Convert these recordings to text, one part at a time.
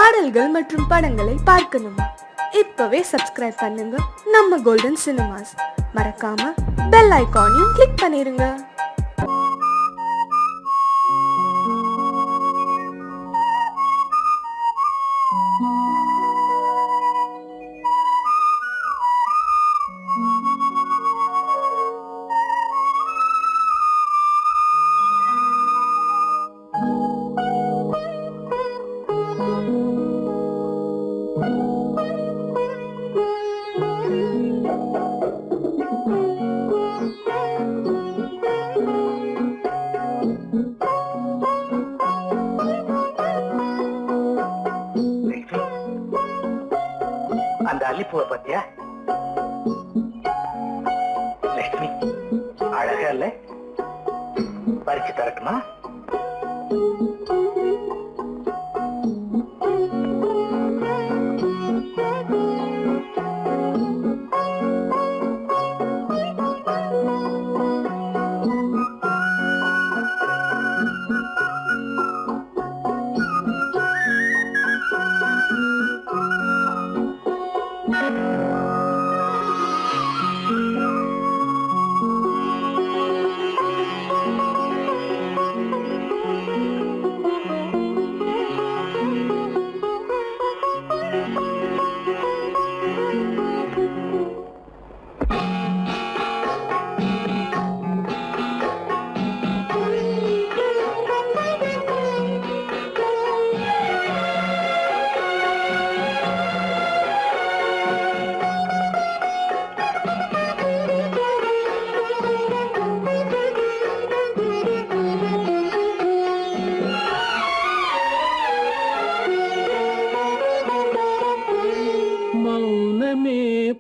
பாடல்கள் மற்றும் படங்களை பார்க்கணுமா? இப்பவே சப்ஸ்கிரைப் பண்ணுங்க நம்ம கோல்டன் சினிமாஸ். மறக்காம பெல் ஐகானையும் கிளிக் பண்ணிருங்க. அந்த அல்லிப்பூவை பத்தியா? லட்சுமி அழகா இல்ல? பறிச்சு தரட்டுமா?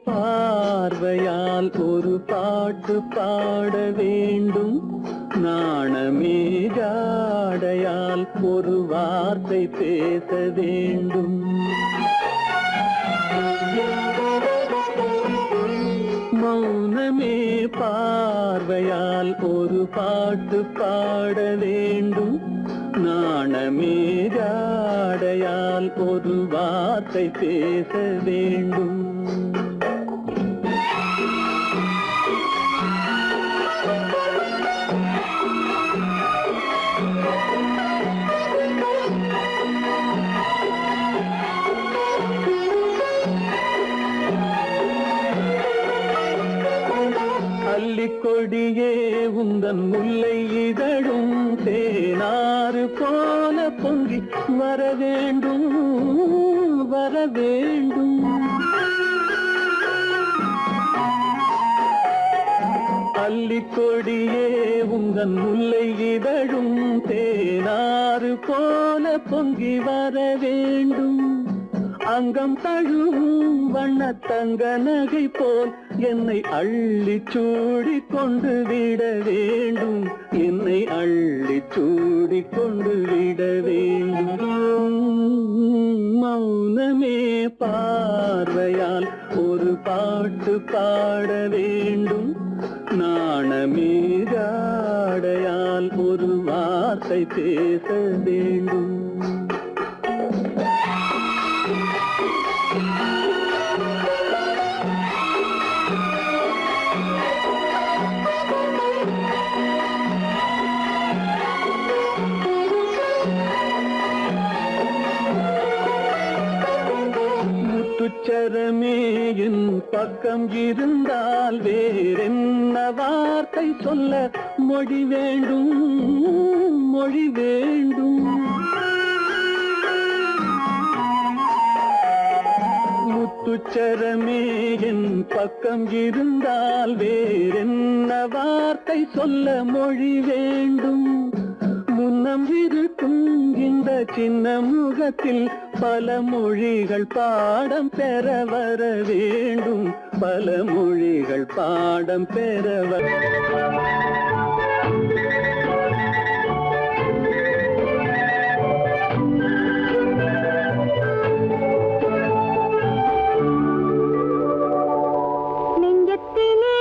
பார்வையால் ஒரு பாட்டு பாட வேண்டும், நாணமே ஜாடையால் ஒரு வார்த்தை பேச வேண்டும். மௌனமே பார்வையால் ஒரு பாட்டு பாட வேண்டும், நாணமே ஜாடையால் ஒரு வார்த்தை பேச வேண்டும். கொடியே உந்தன் முல்லை இதழும் தேனாறு போல பொங்கி வர வேண்டும், வர வேண்டும். அல்லிக்கொடியே உந்தன் முல்லை இதழும் தேனாறு போல பொங்கி வர வேண்டும். அங்கம் தழுவும் வண்ணத்தங்க நகை போல் என்னை அள்ளி சூடி கொண்டு விட வேண்டும், என்னை அள்ளி சூடி கொண்டு விட வேண்டும். மௌனமே பார்வையால் ஒரு பாட்டு பாட வேண்டும், நாணமே ஜாடையால் ஒரு வார்த்தை பேச வேண்டும். முத்துச்சரமே என் பக்கம் இருந்தால் வேறென்ன வார்த்தை சொல்ல மொழி வேண்டும், மொழி வேண்டும். முத்துச்சரமே என் பக்கம் இருந்தால் வேறென்ன வார்த்தை சொல்ல மொழி வேண்டும். முன்னம் இருக்கும் இந்த சின்ன முகத்தில் பல மொழிகள் பாடம் பெற வர வேண்டும், பல மொழிகள் பாடம் பெற வர. நெஞ்சத்திலே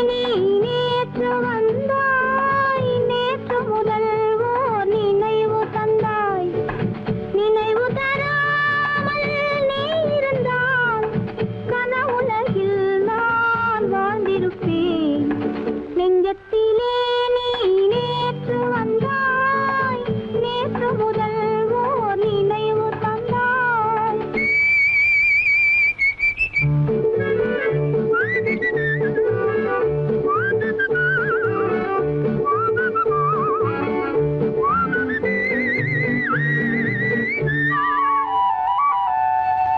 நீ வாழ்ந்திருப்பேன் நெஞ்சத்திலே நீ நேற்று வந்தாய் நேற்று முதல் ஓர் நினைவு தந்தாய்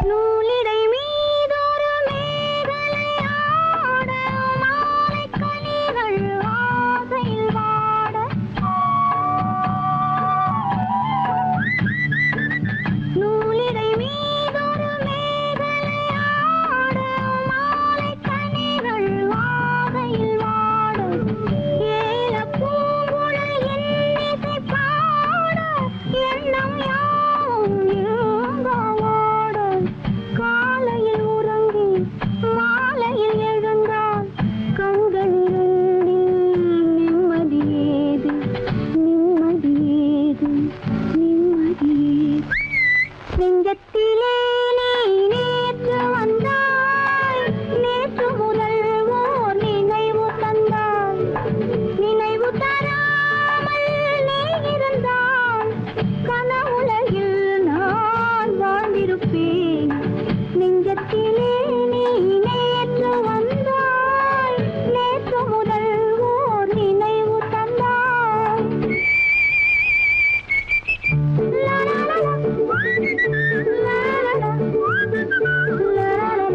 நூலிடை மீதொரு மேகலையாட மாலைக் கனிகள் ஆசையில் வாட நூலிடை மீதொரு மேகலையாட மாலைக் கனிகள் ஆசையில் வாட ஏலப் பூங்குழல் என் இசை பாட எண்ணம் யாவும் இயங்காவோட காலையில் உறங்கி மாலையில் எழுந்தால் கண்கள் இரண்டில் நிம்மதி ஏது நிம்மதி ஏது நிம்மதி ஏது நெஞ்சத்திலே நீ நேற்று வந்தாய் நேற்று முதல் ஓர் நினைவு தந்தாய் நினைவு தராமல் நீ இருந்தால் கனவுலகில் நான் வாழ்ந்திருப்பேன் நெஞ்சத்திலே நீ நேற்று வந்தாய் நேற்று முதல் ஓர் நினைவு தந்தாய் லா லா லா லா. லா லா லா. லா லா லா லா.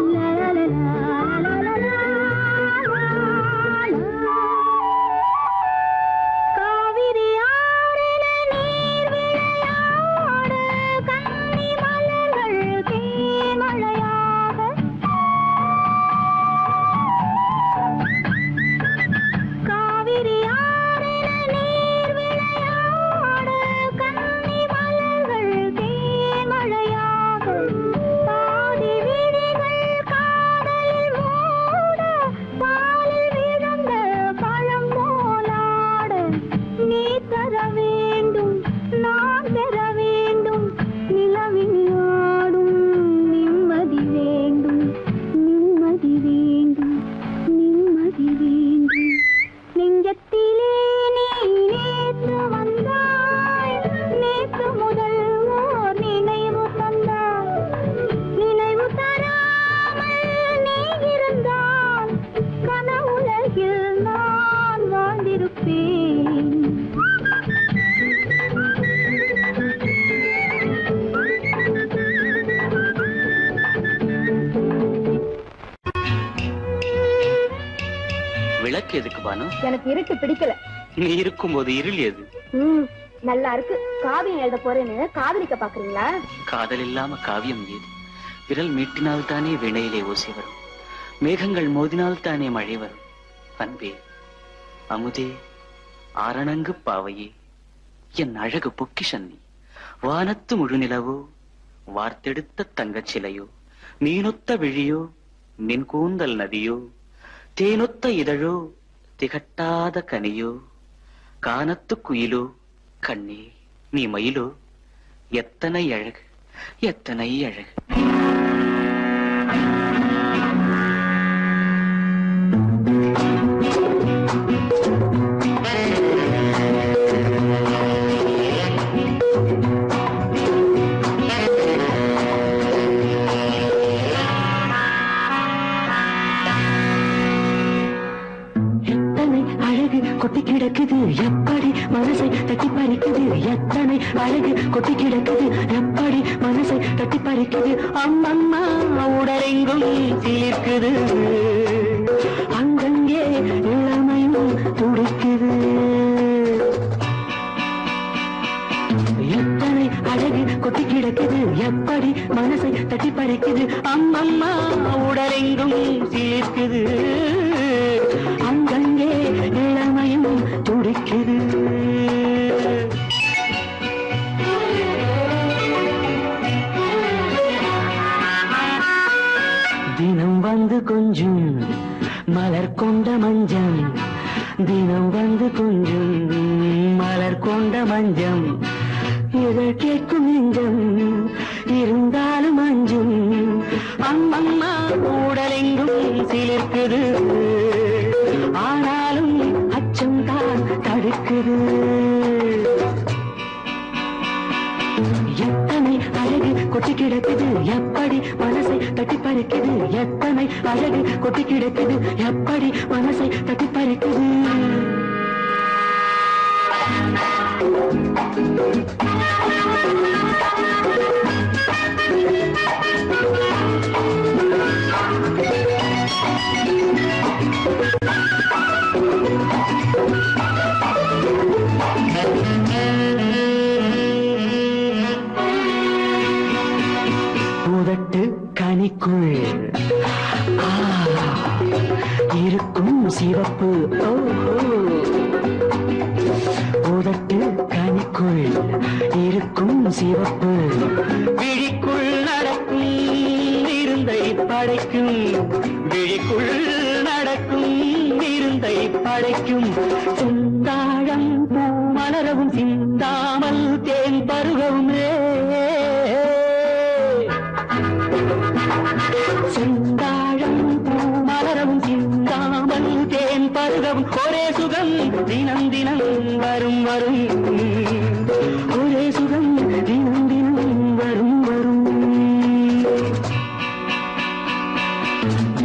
லா லா லா லா. லா லா லா. காவிரி ஆறின நீர் விளையாட கன்னி மலர்கள் தேமழையாக காவிரி ஆறின நீர் விளையாட கன்னி மலர்கள் தேமழையாக பாதி விழிகள் காதலில் மூட பாலில் விழுந்த பழம் போலாட நீ தர வேண்டும் நான் பெற வேண்டும் நிலவில் ஆடும் நிம்மதி வேண்டும் நிம்மதி வேண்டும் நிம்மதி வேண்டும் நெஞ்சத்திலே நீ நேற்று வந்தாய் நேற்று முதல் ஓர் நினைவு தந்தாய் நினைவு தராமல் நீ இருந்தால் கனவுலகில் நான் வாழ்ந்திருப்பேன் விளக்கு எதுக்கு பானு? எனக்கு இருட்டு பிடிக்கல நீ இருக்கும்போது இருள் எது? நல்லா இருக்கு காவியம் எழுத போறேன்னு காதலிக்க பாக்குறீங்களா காதல் இல்லாம காவியம் ஏது? விரல் மீட்டினால் தானே வினையிலே ஓசை வரும், மேகங்கள் மோதினால் தானே மழை வரும். அன்பே, அமுதே, ஆரணங்கு பாவையே, என் அழகு பொக்கிஷன்னி, வானத்து முழுநிலவோ, வார்த்தெடுத்த தங்கச் சிலையோ, மீனொத்த விழியோ, நின் கூந்தல் நதியோ, தேனொத்த இதழோ, திகட்டாத கனியோ, கானத்து குயிலோ, கண்ணே நீ மயிலோ, எத்தனை அழகு எத்தனை அழகு. கொட்டி கிடக்குது எப்படி மனசை தட்டி பறிக்குது, எத்தனை அழகு கொட்டி கிடக்குது எப்படி மனசை தட்டி பறிக்குது. அம்மம்மா உடலெங்கும் சிலிர்க்குது, அங்கங்கே இளமையும் துடிக்குது. எத்தனை அழகு கொட்டி கிடக்குது எப்படி மனசை தட்டி பறிக்குது. அம்மம்மா உடலெங்கும் சிலிர்க்குது, அங்கங்கே இளமையும் துடிக்குது. தினம் வந்து கொஞ்சம் மலர் கொண்ட மஞ்சம், தினம் வந்து கொஞ்சம் மலர் கொண்ட மஞ்சம், இதழ் கேட்கும் நெஞ்சம் இருந்தாலும் அஞ்சும் அம்மம்மா உடலெங்கும் சிலிர்க்குது ஆனாலும் அச்சம் தான் தடுக்குது எத்தனை அழகு கொட்டி கிடக்குது எப்படி மனசை தட்டி பறிக்குது எத்தனை அழகு கொட்டி கிடக்குது எப்படி மனசை தட்டி பறிக்குது உதட்டு கனிக்குள் இருக்கும் சிவப்பு உதட்டு கனிக்குள் இருக்கும் சிவப்பு விழிக்குள் நடக்கும் இருந்தை படைக்கும் விழிக்குள் நடக்கும் இருந்தை படைக்கும் செந்தாழம் பூ மலரவும் சிந்தாமல் தேன் பருகவுமே செந்தாழம் பூ மலரவும் சிந்தாமல் தேன் பருகவும் ஒரே சுகம் தினம் தினம் வரும் வரும் ஒரே சுகம் தினம் தினம் வரும் வரும்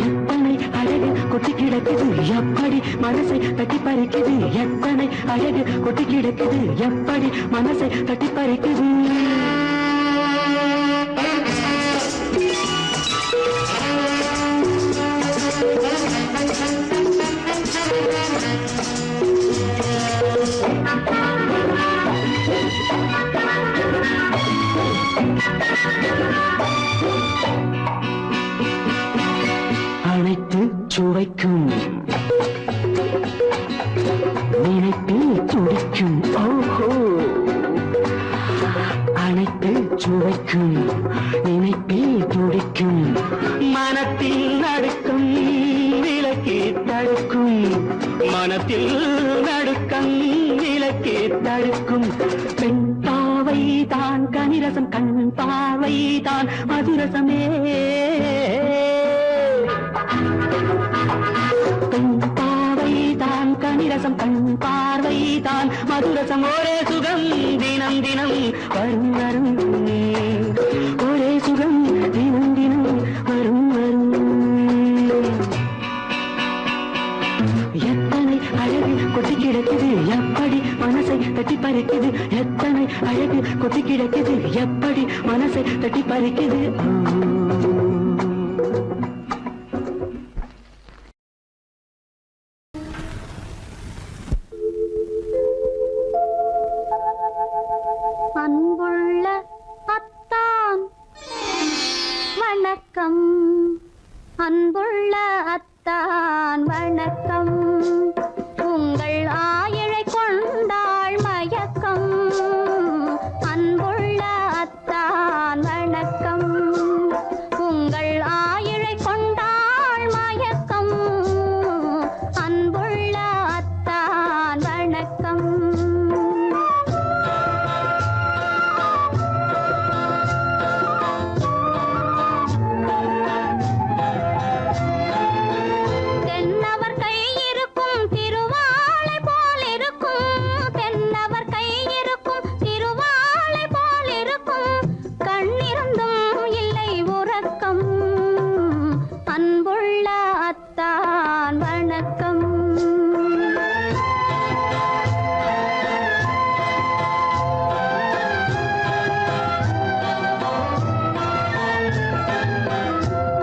எத்தனை அழகு கொட்டி கிடக்குது எப்படி மனசை தட்டி பறிக்குது எத்தனை அழகு கொட்டி கிடக்குது எப்படி மனசை தட்டி பறிக்குது அனைத்து சுவைக்கும் நினைப்பில் துடிக்கும் ஓஹோ அனைத்து சுவைக்கும் நினைப்பில் துடிக்கும் மனத்தில் நடுக்கம் விலக்கி தடுக்கும் மனத்தில் நடுக்கம் விலக்கி தடுக்கும் பெண் பாவை தான் கனிரசம் கண் பாவை தான் மதுரசமே பெண் பாவை தான் கனிரசம் கண் பார்வை தான் மதுரசம் ஒரே சுகம் தினம் தினம் வரும் வரும் ஒரே சுகம் தினம் தினம் வரும் வரும் எத்தனை அழகு கொட்டி கிடக்குது எப்படி மனசை தட்டி பறிக்குது எத்தனை அழகு கொட்டி கிடக்குது எப்படி மனசை தட்டி பறிக்குது அன்புள்ள அத்தான் வணக்கம் அன்புள்ள அத்தான் வணக்கம் உங்கள் ஆயிழை கொண்டாள் மயக்கம் அன்புள்ள அத்தான் வணக்கம் உங்கள் ஆயிழை கொண்டாள் மயக்கம் அன்புள்ள அத்தான் வணக்கம் தென்னவர் கை இருக்கும் திருவாளை போல் இருக்கும் தென்னவர் கை இருக்கும் திருவாளை போல் இருக்கும் கண்ணிருந்தும் இல்லை உறக்கம் அன்புள்ள அத்தான் வணக்கம்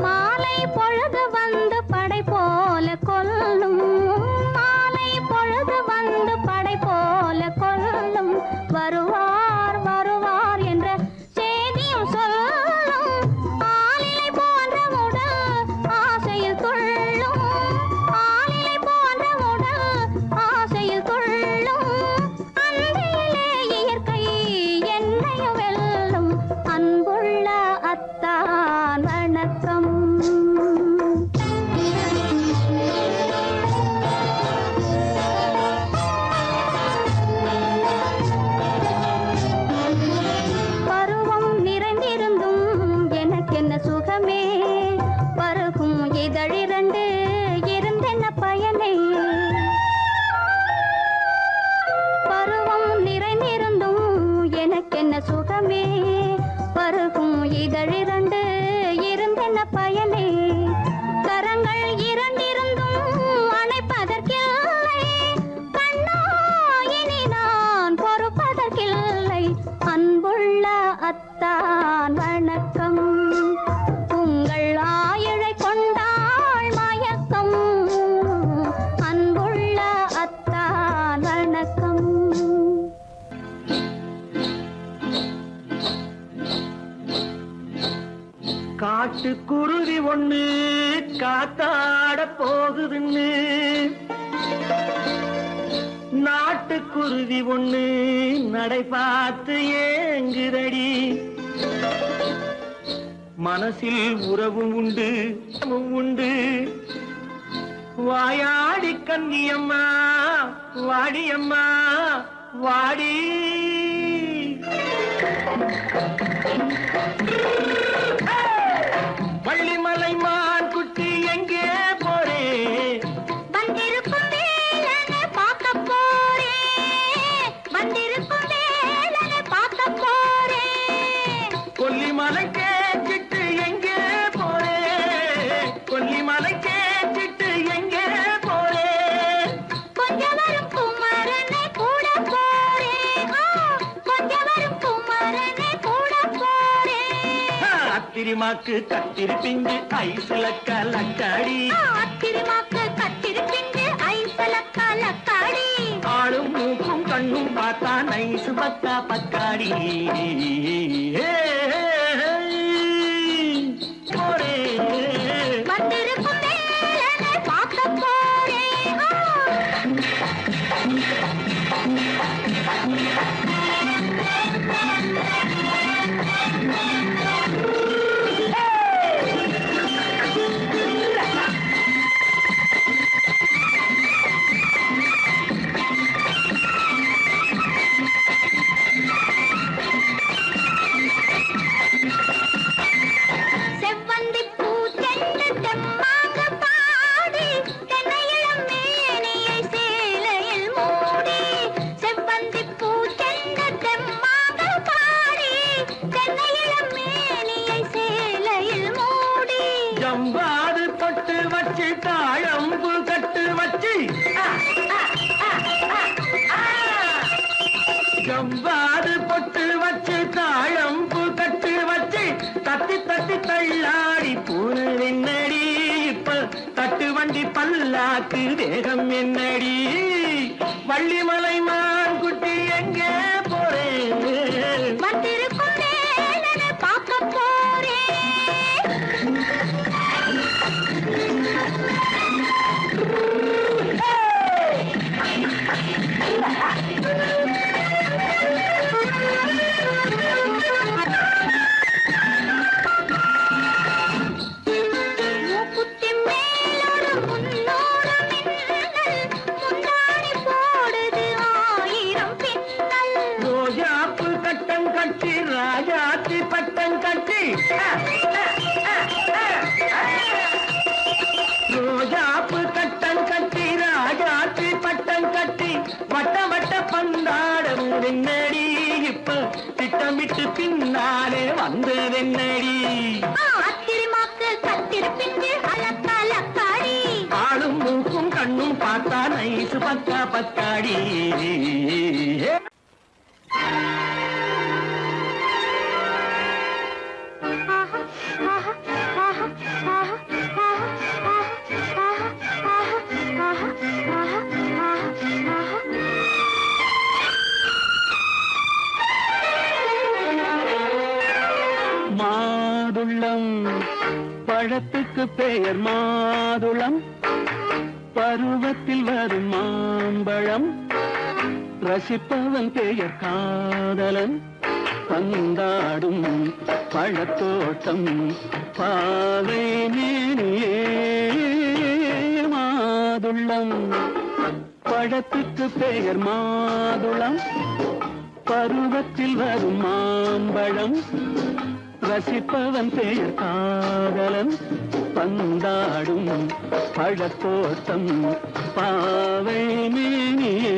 மாலை பொழுது வந்து படை போல கொல்லும் மாலை பொழுது வந்து படை போல கொல்லும் வருவார் வருவார் என்ற செய்தியும் சொல்லும் ஆளிலை போன்ற உடல் ஆசையில் துள்ளும் ஆளிலை காட்டுக்குருவி ஒண்ணு காத்தாட போகுதுன்னு நாட்டுக்குருவி ஒண்ணு நடை பார்த்து ஏங்குதடி மனசில் உறவும் உண்டு உண்டு வாயாடி கன்னியம்மா வாடியம்மா வாடி வள்ளிமலை மான் குட்டி எங்கே போறே வந்திருக்கும் வேலனை பார்க்க போறேன் வந்திருக்கும் வேலனை பார்க்க போறேன் கொல்லிமலை கேட்டுட்டு எங்கே போறே கொல்லிமலை கேட்டுட்டு எங்கே போறே கொஞ்சம் வரும் குமரனை கூட போறேன் கொஞ்சம் வரும் குமரனை கூட போறேன் அத்திரிமாக்கு கத்திரி பிஞ்சு ஐசுல கலக்காடி அத்திரிமாக்கு கத்திரி பிஞ்சு ஐசல கலக்காடி ஆளும் மூக்கும் கண்ணும் பார்த்தா நைசு பக்கா பக்காடி போரே வந்திருக்கும் வேலனை பார்க்க போறேன் செவ்வந்தி பூ தென்ன தெம்மாக பாடி தென்னையிளம் மேனியை சேலையில் மூடி செவ்வந்தி பூ தென்ன தெம்மாக பாடி தென்னையிளம் மேனியை சேலையில் மூடி ஜம்பாது பொட்டு வச்சு தாழம்பு கட்டு வச்சு ஜம்பாது பொட்டு வச்சு தாழம்பு கட்டு வச்சு தட்டி தட்டி தள்ளாடி பூனு என்னடி இப்ப தட்டு வண்டி பல்லாக்கு வேகம் என்னடி வள்ளிமலை மான் குட்டி எங்கே போறேன் வந்திருக்கும் வேலனை பார்க்க போறேன் மூக்குத்தி மேலோடு முன்னோடு மின்னல் முந்தாடி போடுது ஆயிரம் பின்னல் ரோஜாப்பு கட்டம் கட்டி ராஜாத்தி பட்டம் கட்டி ரோஜாப்பு கட்டம் கட்டி ராஜாத்தி பட்டம் கட்டி வட்ட வட்ட பந்தாடம் வெண்ணடி இப்ப திட்டமிட்டு பின்னாலே வந்ததென்னடி அத்திரிமாக்கு கத்திரி பிஞ்சு அலக்காடி ஆளும் மூக்கும் கண்ணும் பார்த்தா நைசு பக்கா பக்காடி மாதுளம் பழத்துக்கு பெயர் மாதுளம் பருவத்தில் வரும் மாம்பழம் ரசிப்பவன் பெயர் காதலன் பந்தாடும் பழத்தோட்டம் பாவை மேனியே மாதுளம் பழத்துக்கு பெயர் மாதுளம் பருவத்தில் வரும் மாம்பழம் ரசிப்பவன் பெயர் காதலன் பந்தாடும் பழத்தோட்டம் பாவை மேனியே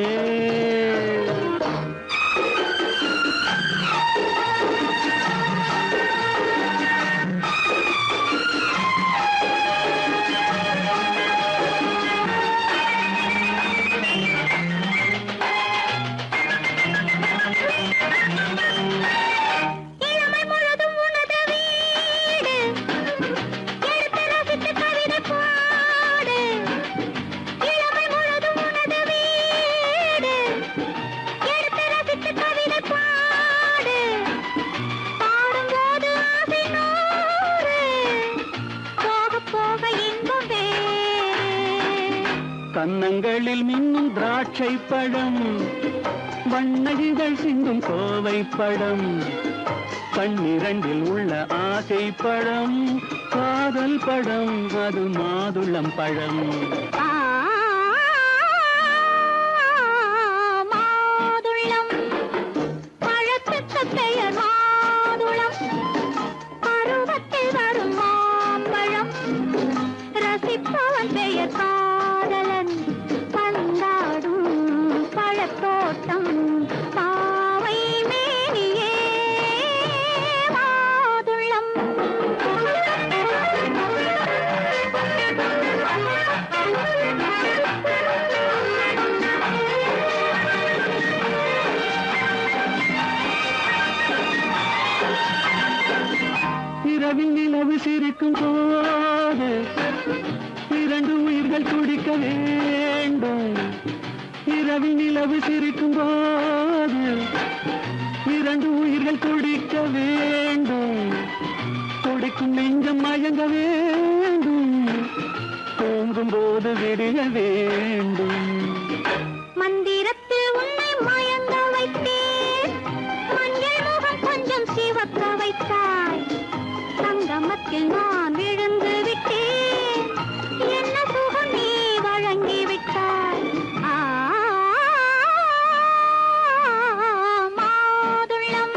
இளமை முழுதும் உனது வீடு எடுத்து ரசித்து கவிதை பாடு இளமை முழுதும் உனது வீடு கன்னங்களில் மின்னும் திராட்சை பழம், வண்ணகிகள் சிந்தும் கோவை பழம், கண்ணிரண்டில் உள்ள ஆசை பழம், காதல் பழம், அது மாதுளம் பழம். மாதுளம் பழத்துக்கு பெயர் மாதுளம், பருவத்தில் வரும் மாம்பழம், ரசிப்பவன் பெயர் காதலன், பந்தாடும் பழத்தோட்டம், பாவை மேனியே மாதுளம். இரவில் நிலவு சிரிக்கும் போது இரண்டு உயிர்கள் துடிக்க வேண்டும். இரவில் நிலவு சிரிக்கும் போது இரண்டு உயிர்கள் துடிக்க வேண்டும். துடிக்கும் நெஞ்சம் மயங்க வேண்டும், தூங்கும் போது விடிய வேண்டும். மந்திரத்தில் உன்னை மயங்க வைத்தேன், மஞ்சள் முகம் கொஞ்சம் சிவக்க வைத்தாய், சங்கமத்தில் நான் விழுந்து விட்டேன், என்ன சுகம் நீ வழங்கி விட்டாய். மாதுளம்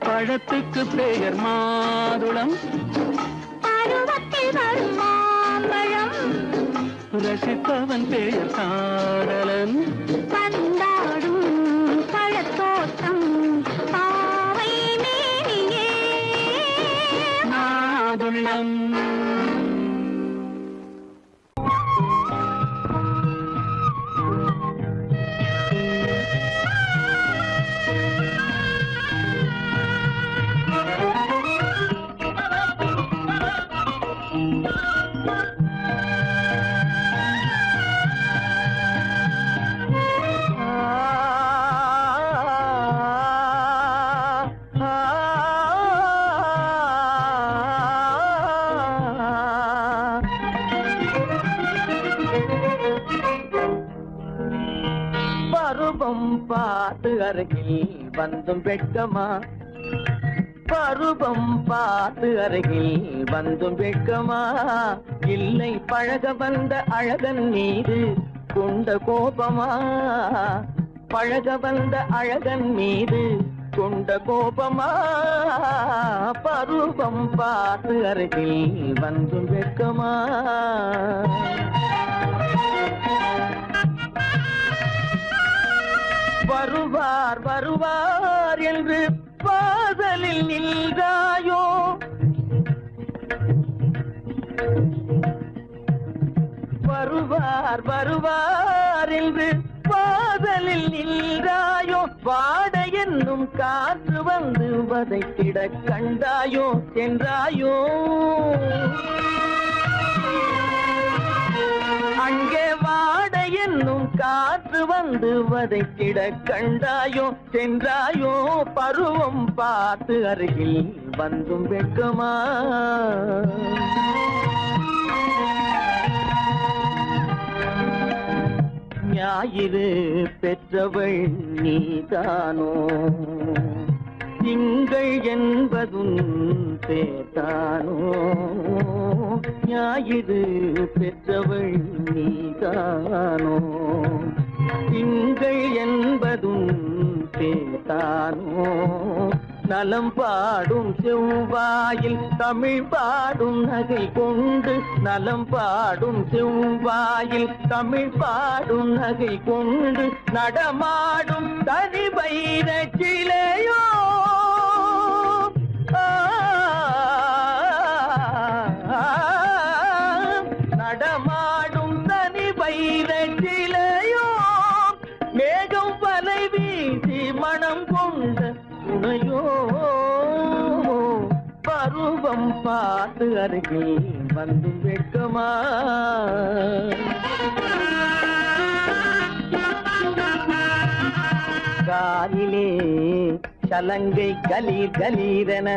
பழத்துக்கு பெயர் மாதுளம், பருவத்தில் வரும் மாம்பழம், ரசிப்பவன் பெயர் காதலன், பந்தாடும் பழத்தோட்டம், பாவை மேனியே மாதுளம். பருவம் பார்த்து அருகில் வந்தும் வெட்கமா, பருவம் பார்த்து அருகில் வந்தும் வெட்கமா, இல்லை பழக வந்த அழகன் மீது கொண்ட கோபமா, பழக வந்த அழகன் மீது கொண்ட கோபமா, பருவம் பார்த்து அருகில் வந்தும் வெட்கமா. வருவார் வருவார் என்று வாசலில் நின்றாயோ, வருவார் வருவார் என்று வாசலில் நின்றாயோ, வாட என்னும் காற்று வந்து வதைத்திட கண்டாயோ சென்றாயோ, அங்கே வாட என்னும் காற்று வந்து வதைத்திட கண்டாயோ சென்றாயோ, பருவம் பார்த்து அருகில் வந்தும் வெட்கமா. ஞாயிறு பெற்றவள் நீதானோ, திங்கள் என்பதும் பேத்தானோ, ஞாயிறு பெற்றவள் நீதானோ, திங்கள் என்பதும் பேத்தானோ, நலம் பாடும் செவ்வாயில் தமிழ் பாடும் நகை கொண்டு, நலம் பாடும் செவ்வாயில் தமிழ் பாடும் நகை கொண்டு, நடமாடும் தனி வைர சிலையோ, நடமாடும் தனி வைர சிலையோ, மேகம் வலை வீசி மனம் கொண்ட துணையோ, பருவம் பார்த்து அருகில் வந்து வெட்கமா. காலிலே சலங்கை கலீர் கலீரென,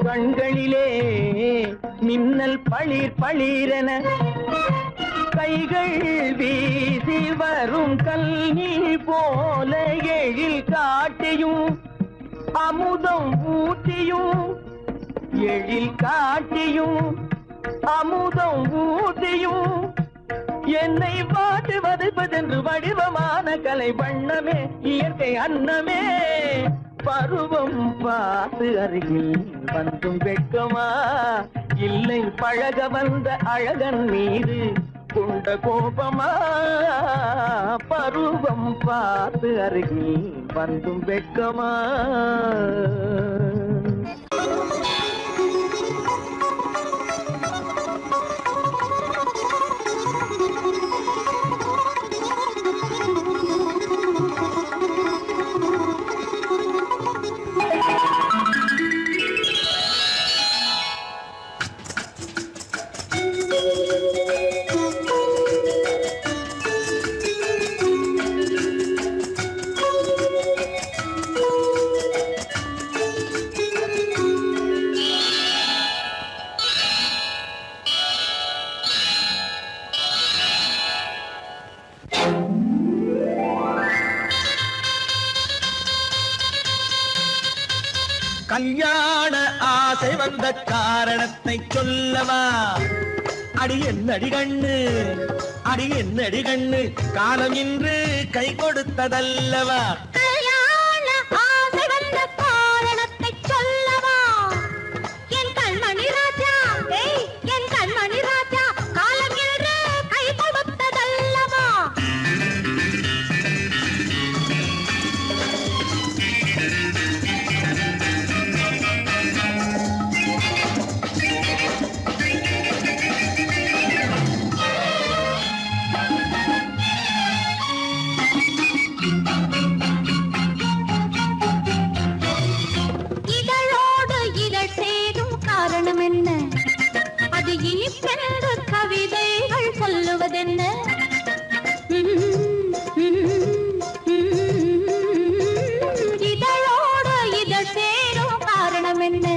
கண்களிலே மின்னல் பளிர் பளிரென, கைகள் வீசி வரும் கல்வி போல எழில் காட்டியும் அமுதம் ஊட்டியும் எழில் காட்டியும் அமுதம் ஊட்டியும் என்னை பாட்டு வதைப்பதென்று வடிவமான கலை வண்ணமே இயற்கை அன்னமே பருவம் பார்த்து அருகில் வந்தும் வெட்கமா இல்லை பழக வந்த அழகன் மீது கொண்ட கோபமா பருவம் பார்த்து அருகில் வந்தும் வெட்கமா கல்யாண ஆசை வந்த காரணத்தை சொல்லவா அடி என்னடி கண்ணு காலம் இன்று கை கொடுத்ததல்லவா கல்யாண ஆசை வந்த காரணத்தை சொல்லவா என் கண்மணி ராஜா என் கண்மணி ராஜா காலம் என்று கை கொடுத்ததல்லவா என்ன அது இனிப்பென்று கவிதைகள் சொல்லுவதென்ன இதழோடு இதழ் சேரும் காரணம் என்ன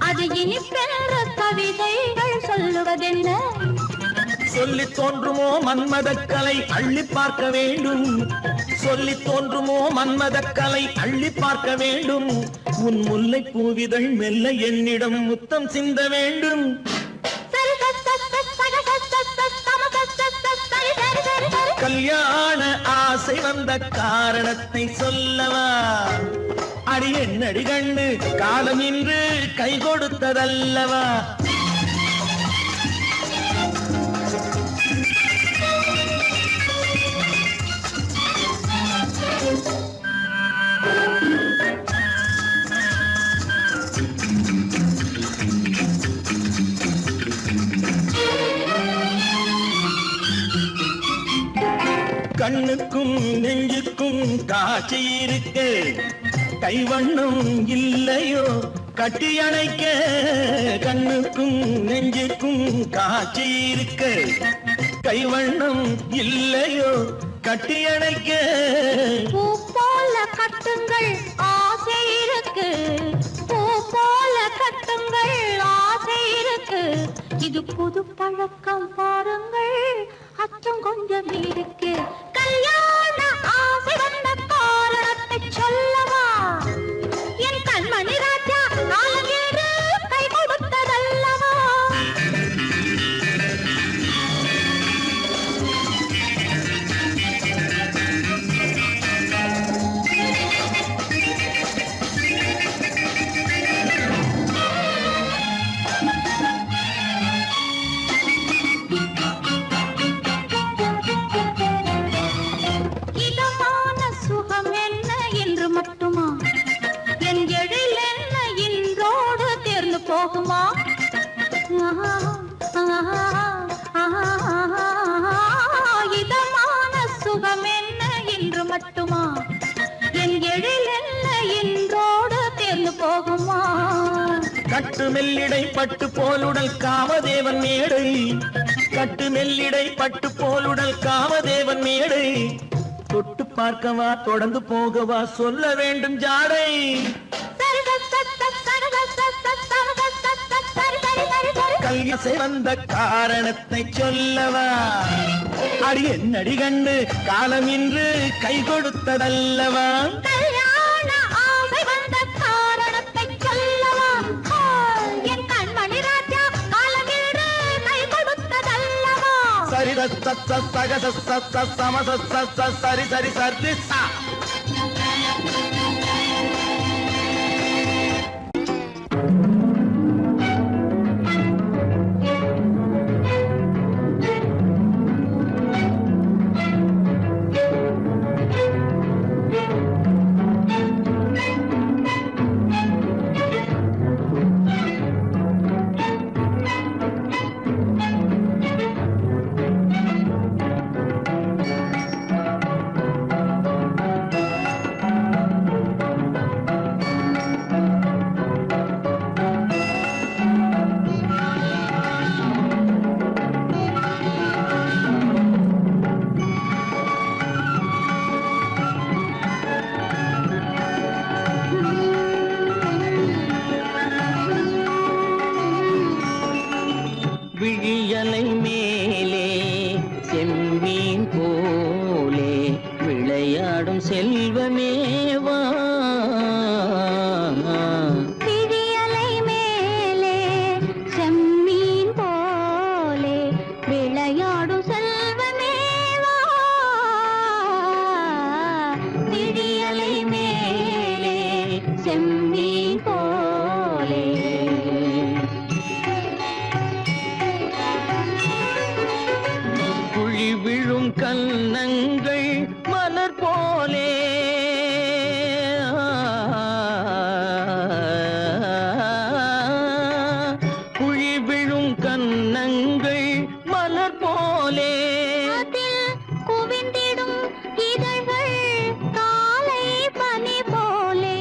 அது இனிப்பென்று கவிதைகள் சொல்லுவதென்ன சொல்லி தோன்றுமோ மன்மதக்கலை அள்ளி பார்க்க வேண்டும் சொல்லி தோன்றுமோ மன்மதக்கலை அள்ளி பார்க்க வேண்டும் உன் முல்லை பூவிதழ் மெல்ல என்னிடம் முத்தம் சிந்த வேண்டும் கல்யாண ஆசை வந்த காரணத்தை சொல்லவா அடி என்னடி கண்ணு காலம் இன்று கை கொடுத்ததல்லவா கண்ணுக்கும் நெஞ்சுக்கும் காட்சி இருக்கு கைவண்ணம் இல்லையோ கட்டி அணைக்க கண்ணுக்கும் நெஞ்சுக்கும் காட்சி இருக்கு கைவண்ணம் இல்லையோ கட்டி அணைக்க பூ போல கட்டுங்கள் ஆசை இருக்கு பூ போல கட்டுங்கள் ஆசை இருக்கு இது புது பழக்கம் பாருங்கள் அச்சம் கொஞ்சம் இருக்கு கல்யாண ஆசை வந்த காரணத்தை சொல்லவா என் கண்மணி ராஜா காலம் என்று கை கொடுத்ததல்லவா போகுமா இதமான சுகம் என்ன என்று மட்டுமா என் எழில் என்ன என்றோடு தேர்ந்து போகுமா கட்டு மெல்லிடை பட்டு போலுடல் காமதேவன் மேடை கட்டு மெல்லிடை பட்டு போலுடல் காமதேவன் மேடை தொட்டு பார்க்கவா தொடர்ந்து போகவா சொல்ல வேண்டும் ஜாடை கல்யாசை வந்த காரணத்தை சொல்லவா? அடி என்னடி கண்டு காலம் இன்று கை கொடுத்ததல்லவா? கல்யாண ஆசை வந்த காரணத்தை சொல்லவா? என் கண்மணி ராஜா காலமின்று கை கொடுத்ததல்லவா? சரி சக சம சரி சரி சரி சா. விழியலை மேலே செம்மீன் போலே விளையாடும் செல்வமேவா. விழியலை மேலே செம்மீன் போலே விளையாடும் செல்வமேவா. விழியலை மேலே செம்மீன் போலே குழி விழும் கன்னங்கள் மலர் போலே குழி விழும் கன்னங்கள் மலர் போலே அதில் குவிந்திடும் இதழ்கள் காலை பனி போலே.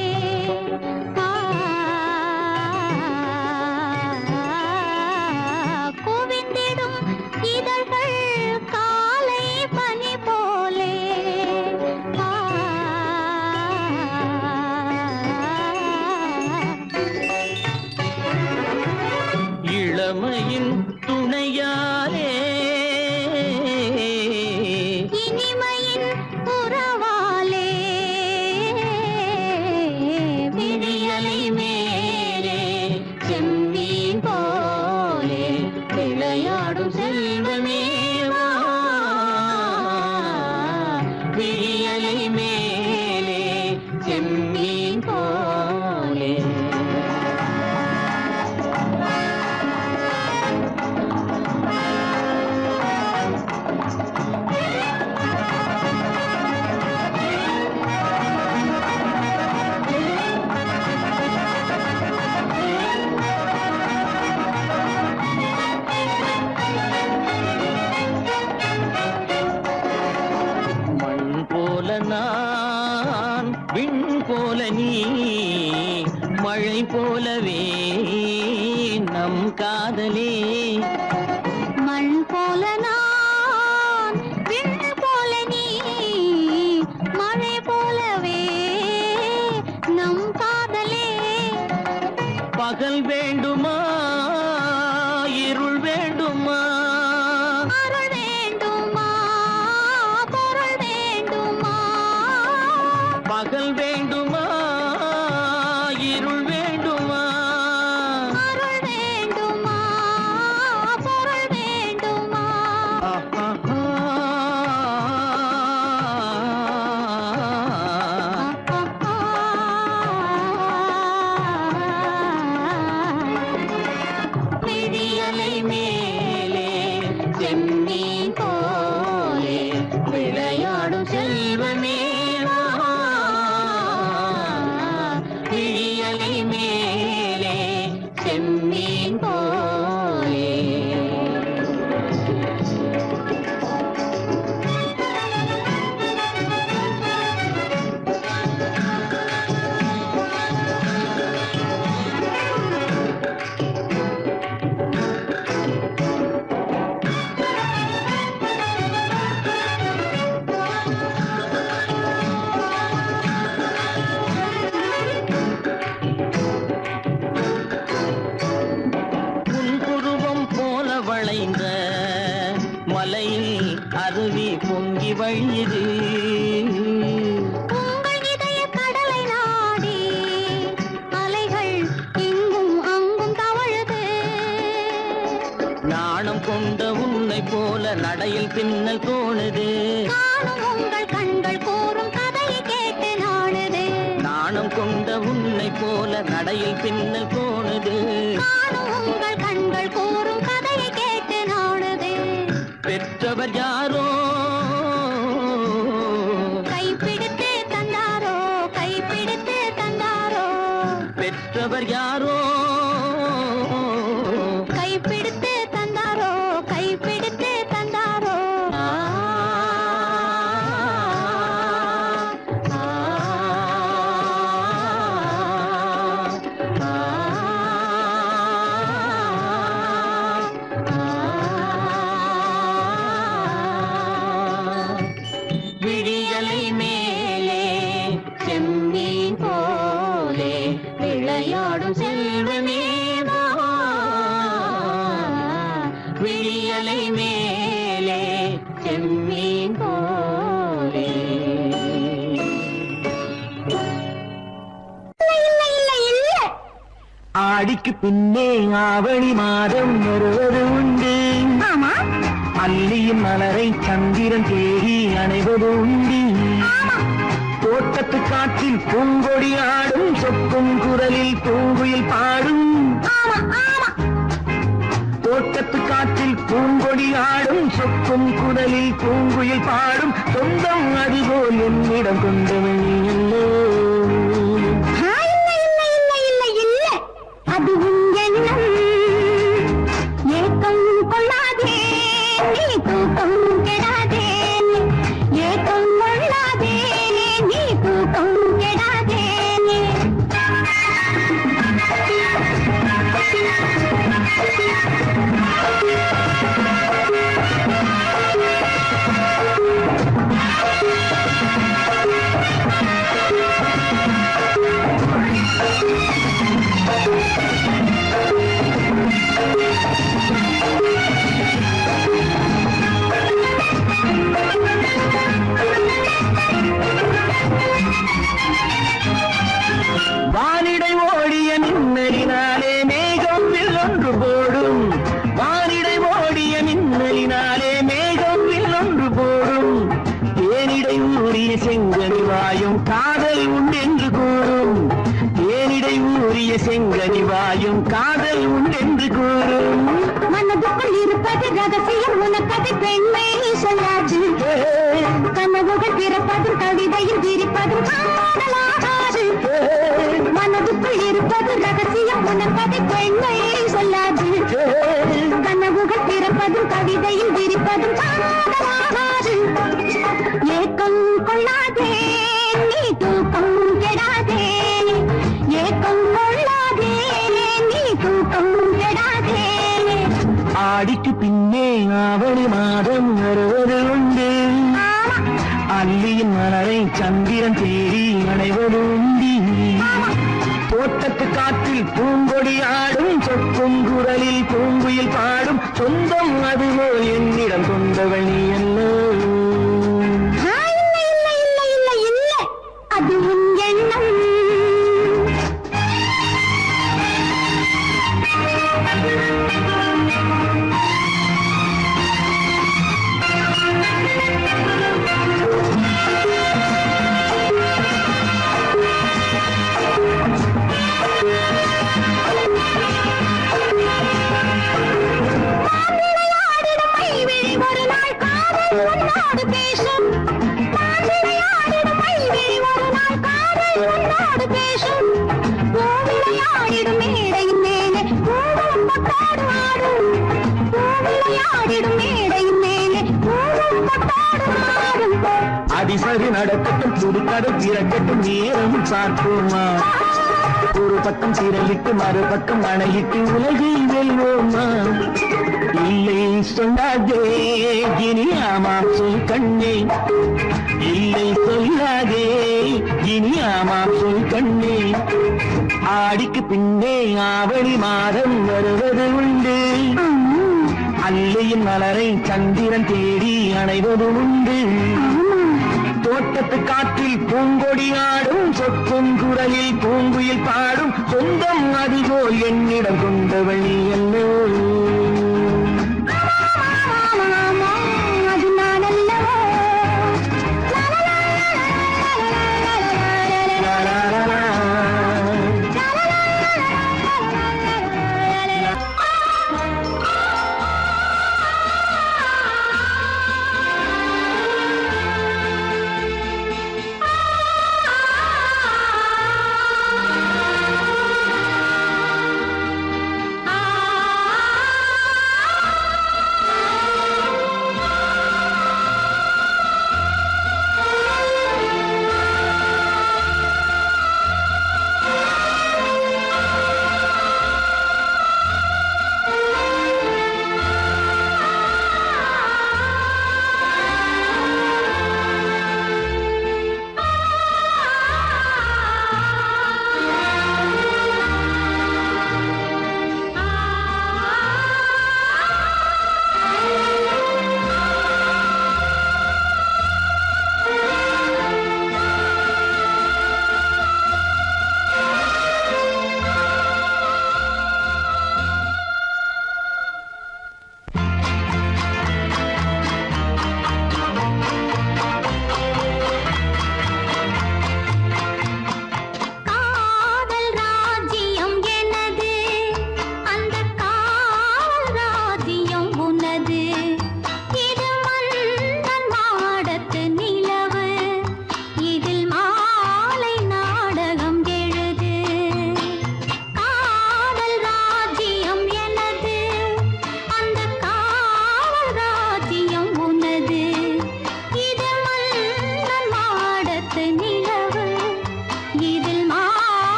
குவிந்திடும் இதழ்கள் காலை பனி போலே. இளமையின் துணையாலே இனிமையின் உறவாலே விழியலை மேலே செம்மீன் போலே விளையாடும் செல்வமேவா. விழியலை மேலே செம்மீன் போலே மண் போல நான் விண் போல நீ மழை போலவே நம் காதலே. மண் போல நான் விண் போல நீ மழை போலவே நம் காதலே. பகல் வேண்டுமா இருள் வேண்டுமா? அருள் வேண்டுமா பொருள் வேண்டுமா? பகல் வேண்டுமா இருள் வேண்டுமா? அருள் வேண்டுமா அருவி பொங்கி வழியுது. உங்கள் இதய கடலை நாடி அலைகள் இங்கும் அங்கும் தவழுது. நாணம் கொண்ட உன்னை போல நடையில் பின்னல் தோணுது. நானும் உங்கள் கண்கள் கூறும் கதையை கேட்டு நாடுது. நாணம் கொண்ட உன்னை போல நடையில் பின்னல் தோணுது. நானும் உங்கள் கண்கள் கூறும் கதையை கேட்டு நாடுது. பெற்றவர் யாரோ கைப்பிடித்து தந்தாரோ கைப்பிடித்து தந்தாரோ. பெற்றவர் யாரோ கைப்பிடித்து தந்தாரோ கைப்பிடித்து தந்தாரோ. விழியலை மேலே செம்மீன் போலே விளையாடும் செல்வமேவா. விழியலை மேலே செம்மீன் போலே. ஆடிக்கு பின்னே ஆவணி மாதம் வருவது உண்டு. அல்லியின் மலரை சந்திரன் தேடி அணைவது உண்டு. தோட்டத்து காற்றில் பூங்கொடி ஆடும் சொக்கும் குரலில் பூங்குயில் பாடும். தோட்டத்து காற்றில் பூங்கொடி ஆடும் சொக்கும் குரலில் பூங்குயில் பாடும். சொந்தம் அதுபோல் என்னிடம் கொண்டவன் அல்லோ. அது உன் எண்ணம். ஏக்கம் கொள்ளாதே நீ தூக்கம் கெடாதே. ஏக்கம் கொள்ளாதே நீ தூக்கம் கெடாதே. வானிடை ஓடிய மின்னலினாலே மேகம் ஒன்று போடும். வானிடை ஓடிய மின்னலினாலே மேகம் ஒன்று போடும். தேனிடை ஊறிய செங்கனி வாயும் காதல் உண்டென்று கூறும். தேனிடை ஊறிய செங்கனி வாயும் காதல் உண்டென்று கூறும். மனதுக்குள் இருப்பது ரகசியம் உனக்கது பெண்மை சொல்லாது. கனவுகள் பிறப்பதும் கவிதையில் விரிப்பதும் காதலாகாது. மனதுக்குள் இருப்பது ரகசியம் உனக்கது பெண்மை சொல்லாது. கனவுகள் பிறப்பதும் கவிதையில் விரிப்பதும் காதலாகாது. ஏக்கம் கொள்ளாதே நீ தூக்கம் கெடாதே. ஏக்கம் கொள்ளாதே நீ தூக்கம் கெடாதே. ஆடிக்கு பின்னே ஆவணி மாதம் வருவது உண்டு. அல்லியின் மலரை சந்திரன் தேடி அடைவது உண்டு. தோட்டத்து காற்றில் பூங்கொடி ஆடும் சொக்கும் குரலில் பூங்குயில் பாடும். சொந்தம் அதுபோல் என்னிடம் கொண்டவள் நீ அல்லோ. அது உன் எண்ணம். மாவிளையாடிடும் மைவிழி ஒரு நாள் காதல் உன்னோடு பேசும். மாவிளையாடிடும் மைவிழி ஒரு நாள் காதல் உன்னோடு பேசும். பூவிளையாடிடும் மேடையின் மேலே பூவும் பொட்டாடு ஆடும். பூவிளையாடிடும் மேடையின் மேலே பூவும் பொட்டாடு ஆடும். அதிசரி நடக்கட்டும் புதுக்கடை திறக்கட்டும் நேரம் பார்ப்போமா. ஒரு பக்கம் சீரலிட்டு மறுபக்கம் அணையிட்டு உலகை வெல்வோமா. இல்லை சொல்லாதே இனி ஆமாம் சொல் கண்ணே. இல்லை சொல்லாதே இனி ஆமாம் சொல் கண்ணே. ஆடிக்கு பின்னே ஆவணி மாதம் வருவது உண்டு. அல்லையின் மலரை சந்திரன் தேடி அணைவது உண்டு. தோட்டத்து காற்றில் பூங்கொடி ஆடும், சொக்கும் குரலில் பூங்குயில் பாடும், சொந்தம் அதுபோல் என்னிடம் கொண்டவள் நீ என்ன. அது நான் அல்லவோ.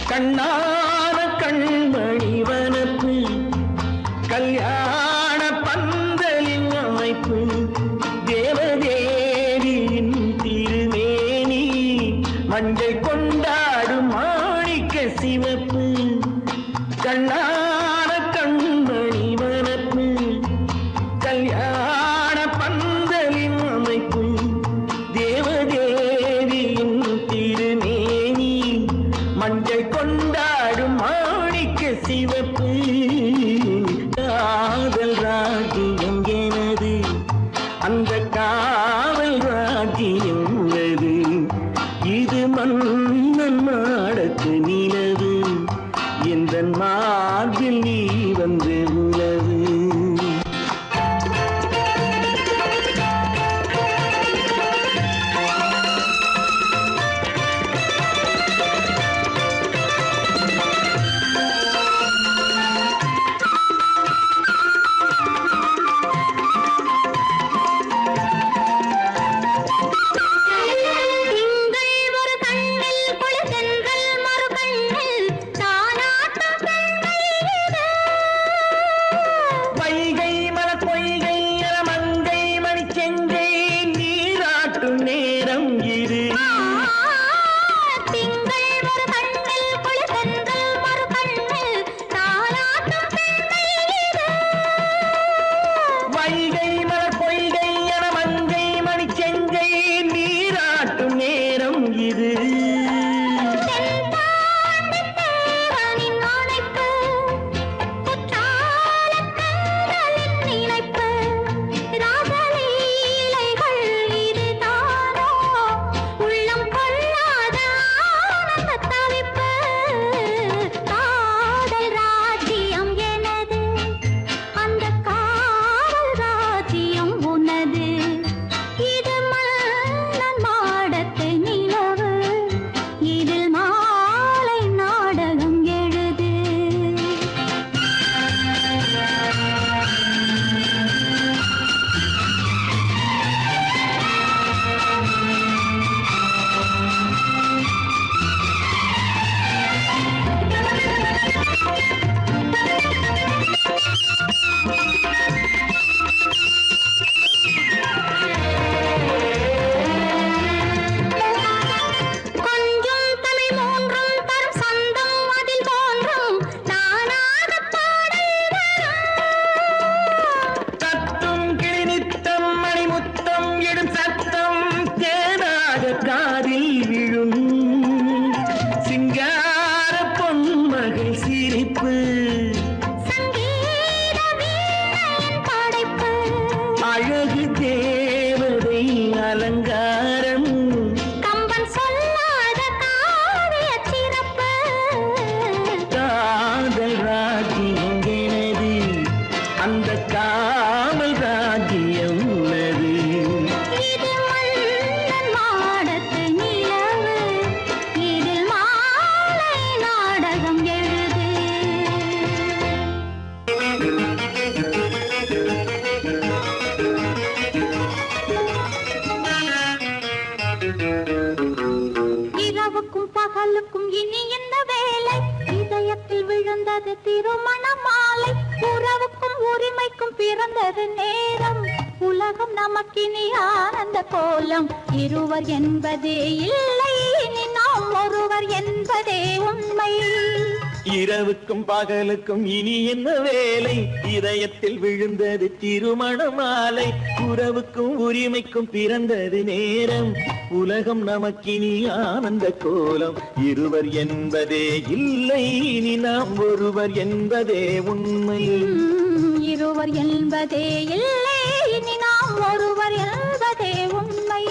கண்ணான கண்மணி வனப்பு, கல்யாண பந்தலின் அமைப்பு, தேவதேவியின் திருமேனி, மஞ்சள் கொண்டாடும் மாணிக்க சிவப்பு. கண்ணான கண்மணி வனப்பு, கல்யாண பந்தலின் அமைப்பு, தேவதேவியின் திருமேனி, மஞ்சள் கொண்டாடும் மாணிக்க சிவப்பு. காதல் ராஜ்யம் எனது, அந்த காவல் ராஜ்யம் உள்ளது. இது மன்னன் மாடத்து நிலவு, எந்த மார்பில் நீ வந்து உலவு. சிரிப்பு சங்கீத வீணையின் படைப்பு அழகு தேவதை அலங்காரம் கம்பன் சொல்லாத காவிய சிறப்பு காதல் ராஜ்யம் எனது அந்த காமல் ராஜ்யம் உள்ளது இது மன்னன் மாடத்து நிலவு இதில் மாலை நாடகம் எழுது இரவுக்கும் பகலுக்கும் இனி என்ன வேலை இதயத்தில் விழுந்தது திருமண மாலை உறவுக்கும் உரிமைக்கும் பிறந்தது நேரம் உலகம் நமக்கினி ஆனந்த கோலம் இருவர் என்பதே இல்லை இனி நாம் ஒருவர் என்பதே உண்மை இரவுக்கும் பகலுக்கும் இனி என்ன வேலை இதயத்தில் விழுந்தது திருமண மாலை உறவுக்கும் உரிமைக்கும் பிறந்தது நேரம் உலகம் நமக்கினி ஆனந்த கோலம் இருவர் என்பதே இல்லை இனி நாம் ஒருவர் என்பதே உண்மை இருவர் என்பதே இல்லை இனி நாம் ஒருவர் என்பதே உண்மை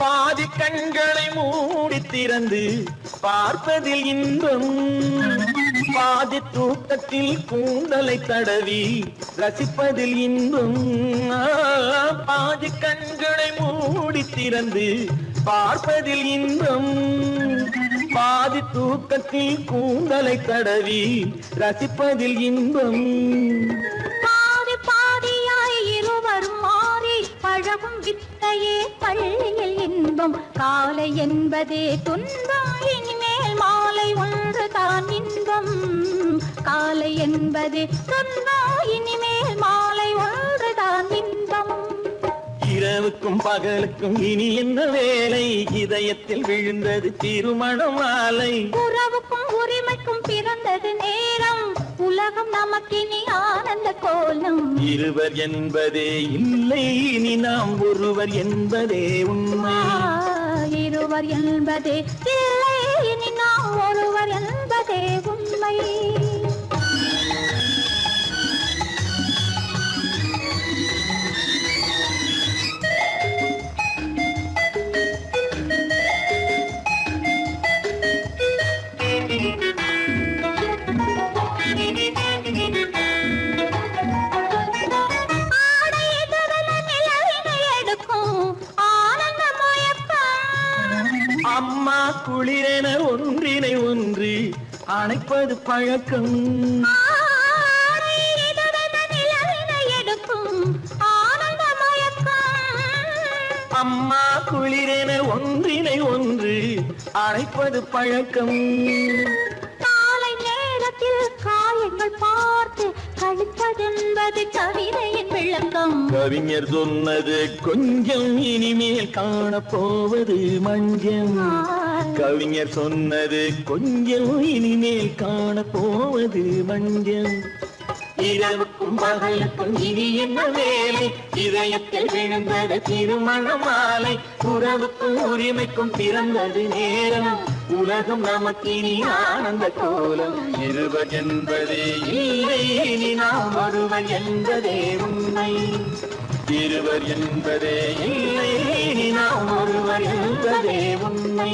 பாதி கண்களை மூடி திறந்து பார்ப்பதில் இன்பம் பாதி தூக்கத்தில் கூந்தலை தடவி ரசிப்பதில் இன்பம் பாதி கண்களை மூடி திறந்து பார்ப்பதில் இன்பம் பாதி தூக்கத்தில் கூந்தலை தடவி ரசிப்பதில் இன்பம் பாதி பாதியாய் இருவரும் மாறி பழகும் வித்தையே பள்ளியில் இன்பம் காலை என்பதே துன்பம் இனிமேல் மாலை ஒன்று தான் இன்பம் காலை என்பதே துன்பம் இனிமேல் மாலை ஒன்று தான் இன்பம் இரவுக்கும் பகலுக்கும் இனி என்ன வேலை இதயத்தில் விழுந்தது திருமண மாலை உறவுக்கும் உரிமைக்கும் பிறந்தது நேரம் உலகம் நமக்கினி ஆனந்த கோலம் இருவர் என்பதே இல்லை இனி நாம் ஒருவர் என்பதே உண்மை இருவர் என்பதே இல்லை இனி நாம் ஒருவர் என்பதே உண்மை அம்மா குளிரென ஒன்றினை ஒன்று அணைப்பது பழக்கம் அம்மா குளிரென ஒன்றினை ஒன்று அணைப்பது பழக்கம் காலை நேரத்தில் காயங்கள் பார்த்து கழிப்பதென்பது கவிதையின் விளக்கம் கவிஞர் சொன்னது கொஞ்சம் இனிமேல் காணப்போவது மஞ்சம் கவிஞர் சொன்னது கொஞ்சம் இனிமேல் காணப்போவது மஞ்சம் இரவுக்கும் பகலுக்கும் இனி என்ன வேலை இதயத்தில் விழுந்தது திருமண மாலை உறவுக்கும் உரிமைக்கும் பிறந்தது நேரம் உலகம் நமக்கினி ஆனந்த கோலம் இருவர் என்பதே இல்லை இனி நாம் ஒருவர் என்பதே உண்மை இருவர் என்பதே இல்லை இனி நாம் ஒருவர் என்பதே உண்மை